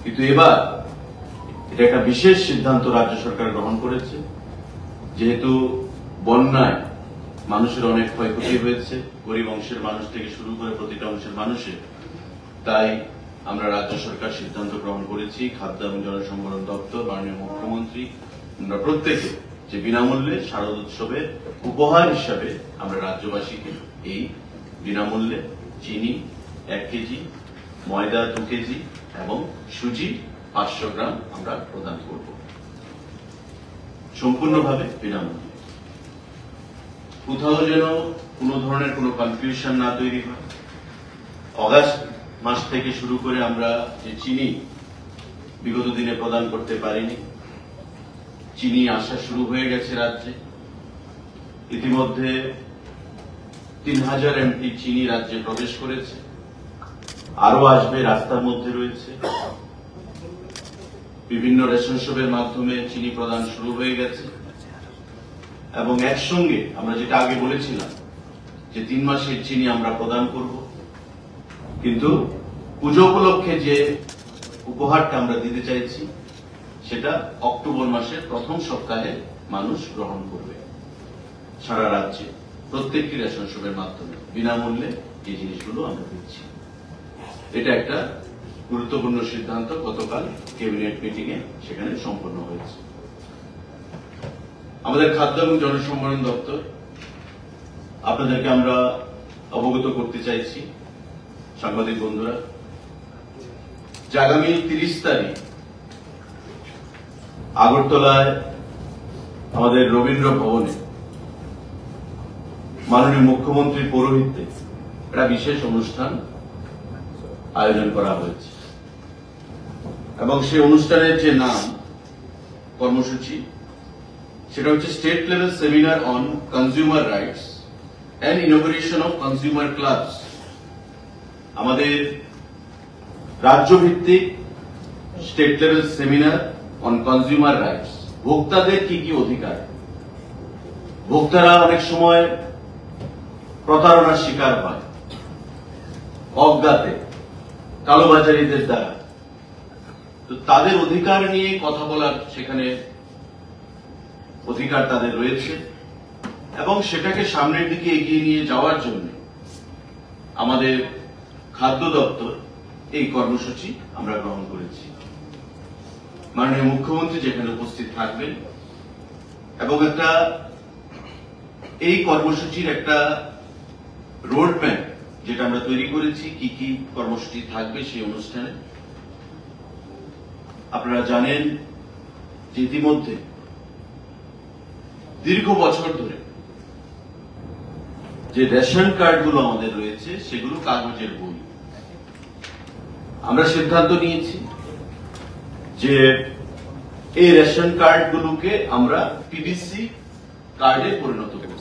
কিন্তু এবার এটা একটা বিশেষ সিদ্ধান্ত রাজ্য সরকার গ্রহণ করেছে। যেহেতু বন্যায় মানুষের অনেক ক্ষয়ক্ষতি হয়েছে, গরিব অংশের মানুষ থেকে শুরু করে প্রতিটা অংশের মানুষের, তাই আমরা রাজ্য সরকার সিদ্ধান্ত গ্রহণ করেছি, খাদ্য এবং জনসম্ভরণ দপ্তর, মাননীয় মুখ্যমন্ত্রী, আমরা প্রত্যেকে যে বিনামূল্যে শারদ উৎসবের উপহার হিসাবে আমরা রাজ্যবাসীকে এই বিনামূল্যে চিনি 1 কেজি, ময়দা 2 কেজি এবং সুজি 500 গ্রাম আমরা প্রদান করব, সম্পূর্ণভাবে বিনামূল্যে। কোথাও যেন কোনো ধরনের কোনো কনফিউশন না তৈরি হয়। অগাস্ট মাস থেকে শুরু করে আমরা যে চিনি বিগত দিনে প্রদান করতে পারিনি, চিনি আসা শুরু হয়ে গেছে রাজ্যে। ইতিমধ্যে 3000 এমটি চিনি রাজ্যে প্রবেশ করেছে, আরো আসবে, রাস্তার মধ্যে রয়েছে। বিভিন্ন রেশন শপের মাধ্যমে চিনি প্রদান শুরু হয়ে গেছে এবং একসঙ্গে আমরা যেটা আগে বলেছিলাম যে 3 মাসের চিনি আমরা প্রদান করব, কিন্তু পুজো উপলক্ষে যে উপহারটা আমরা দিতে চাইছি সেটা অক্টোবর মাসের প্রথম সপ্তাহে মানুষ গ্রহণ করবে। সারা রাজ্যে প্রত্যেকটি রেশন শপের মাধ্যমে বিনামূল্যে এই জিনিসগুলো আমরা দিচ্ছি। এটা একটা গুরুত্বপূর্ণ সিদ্ধান্ত গতকাল ক্যাবিনেট মিটিং এ সেখানে সম্পন্ন হয়েছে। আমাদের খাদ্য এবং জনসম্ভরণ দপ্তর, আপনাদেরকে আমরা অবগত করতে চাইছি সাংবাদিক বন্ধুরা, যে আগামী 30 তারিখ আগরতলায় আমাদের রবীন্দ্র ভবনে মাননীয় মুখ্যমন্ত্রীর পৌরোহিত্যে একটা বিশেষ অনুষ্ঠান আয়োজন করা হয়েছে এবং সেই অনুষ্ঠানের যে নাম, কর্মসূচি, সেটা হচ্ছে state level seminar on consumer rights and innovation of consumer clubs. আমাদের রাজ্যভিত্তিক state level seminar on consumer rights, ভোক্তাদের কি কি অধিকার। ভোক্তারা অনেক সময় প্রতারণার শিকার হয় অজ্ঞাতে, কালোবাজারিদের দ্বারা। তো তাদের অধিকার নিয়ে কথা বলার সেখানে অধিকার তাদের রয়েছে এবং সেটাকে সামনের দিকে এগিয়ে নিয়ে যাওয়ার জন্য আমাদের খাদ্য দপ্তর এই কর্মসূচি আমরা গ্রহণ করেছি। মাননীয় মুখ্যমন্ত্রী যেখানে উপস্থিত থাকবেন এবং একটা এই কর্মসূচির একটা রোড ম্যাপ যেটা আমরা তৈরি করেছি, কি কি কর্মসূচি থাকবে সেই অনুষ্ঠানে। আপনারা জানেন যে ইতিমধ্যে দীর্ঘ বছর ধরে যে রেশন কার্ডগুলো আমাদের রয়েছে সেগুলো কাগজের বই। আমরা সিদ্ধান্ত নিয়েছি যে এই রেশন কার্ডগুলোকে আমরা পিভিসি কার্ডে পরিণত করব।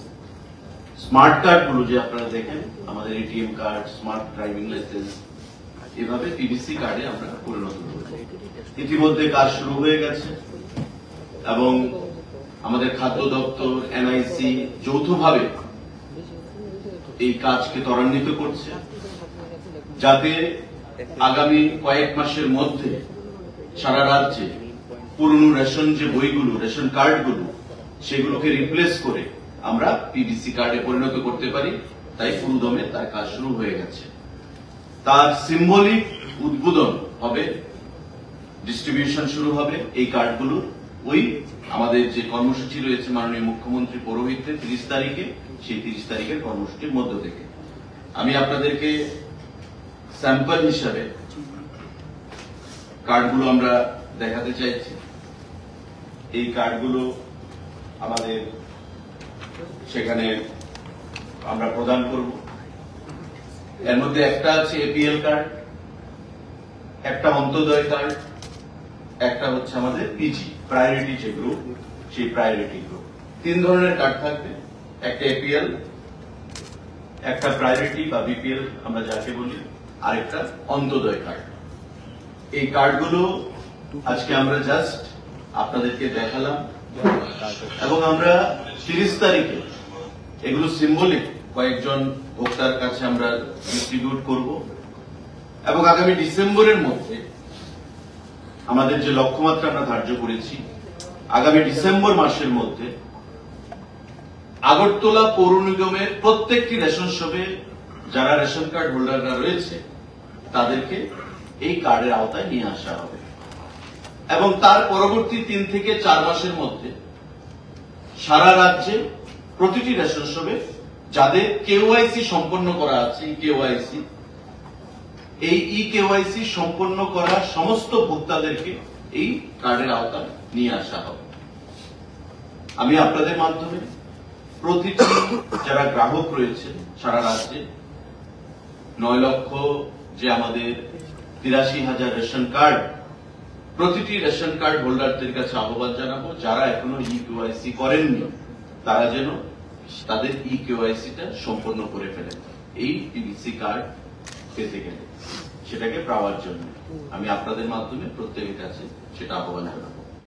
স্মার্ট কার্ডগুলো যে আপনারা দেখেন, আমাদের ATM card, smart driving licence, এভাবে পিভিসি কার্ডে আমরা পরিণত করব। ইতিমধ্যে কাজ শুরু হয়ে গেছে এবং আমাদের খাদ্য দপ্তর, এনআইসি যৌথভাবে এই কাজকে ত্বরান্বিত করছে, যাতে আগামী কয়েক মাসের মধ্যে সারা রাজ্যে পুরনো রেশন যে বইগুলো, রেশন কার্ডগুলো, সেগুলোকে রিপ্লেস করে আমরা পিভিসি কার্ডে পরিণত করতে পারি। তাই পুরোদমে তার কাজ শুরু হয়ে গেছে। তার সিম্বলিক উদ্বোধন হবে, ডিস্ট্রিবিউশন শুরু হবে এই কার্ডগুলো। ওই আমাদের যে কর্মসূচি রয়েছে মাননীয় মুখ্যমন্ত্রী পৌরোহিত্যে 30 তারিখে, সেই 30 তারিখের কর্মসূচির মধ্য থেকে আমি আপনাদেরকে স্যাম্পল হিসাবে কার্ডগুলো আমরা দেখাতে চাইছি। এই কার্ডগুলো আমাদের সেখানে আমরা প্রদান করব। এর মধ্যে একটা আছে এপিএল কার্ড, একটা অন্তোদয় কার্ড, একটা হচ্ছে আমাদের পিজি প্রায়োরিটি যে গ্রুপ, সেই প্রায়োরিটি গ্রুপ। 3 ধরনের কার্ড থাকবে, একটা এপিএল, একটা প্রায়োরিটি বা বিপিএল আমরা যাকে বলি, আর একটা অন্তোদয় কার্ড। এই কার্ডগুলো আজকে আমরা জাস্ট আপনাদেরকে দেখালাম এবং আমরা 30 তারিখে এগুলো সিম্বলিক কয়েকজন ভোক্তার কাছে আমরা ডিস্ট্রিবিউট করব এবং আগামী ডিসেম্বরের মধ্যে আমাদের যে লক্ষ্যমাত্রা আমরা ধার্য করেছি, আগামী ডিসেম্বর মাসের মধ্যে আগরতলা পৌর নিগমের প্রত্যেকটি রেশন শপে যারা রেশন কার্ড হোল্ডাররা রয়েছে তাদেরকে এই কার্ডের আওতায় নিয়ে আসা হবে এবং তার পরবর্তী 3 থেকে 4 মাসের মধ্যে সারা রাজ্যে প্রতিটি রেশন শপে যাদের কেওয়াইসি সম্পন্ন করা আছে, এই কেওয়াইসি সম্পন্ন করা সমস্ত ভোক্তাদেরকে এই কার্ডের আওতায় নিয়ে আসা হবে। আমি আপনাদের মাধ্যমে প্রতিটি যারা গ্রাহক রয়েছে সারা রাজ্যে 9 লক্ষ যে আমাদের 83,000 রেশন কার্ড, প্রতিটি রেশন কার্ড হোল্ডারদের কাছে আহ্বান জানাবো যারা এখনো কেওয়াইসি করেননি তারা যেন তাদের কেওয়াইসিটা সম্পন্ন করে ফেলেন এই পিবিসি কার্ড পেতে গেলে, সেটাকে পাওয়ার জন্য আমি আপনাদের মাধ্যমে প্রত্যেকের কাছে সেটা আহ্বান জানাবো।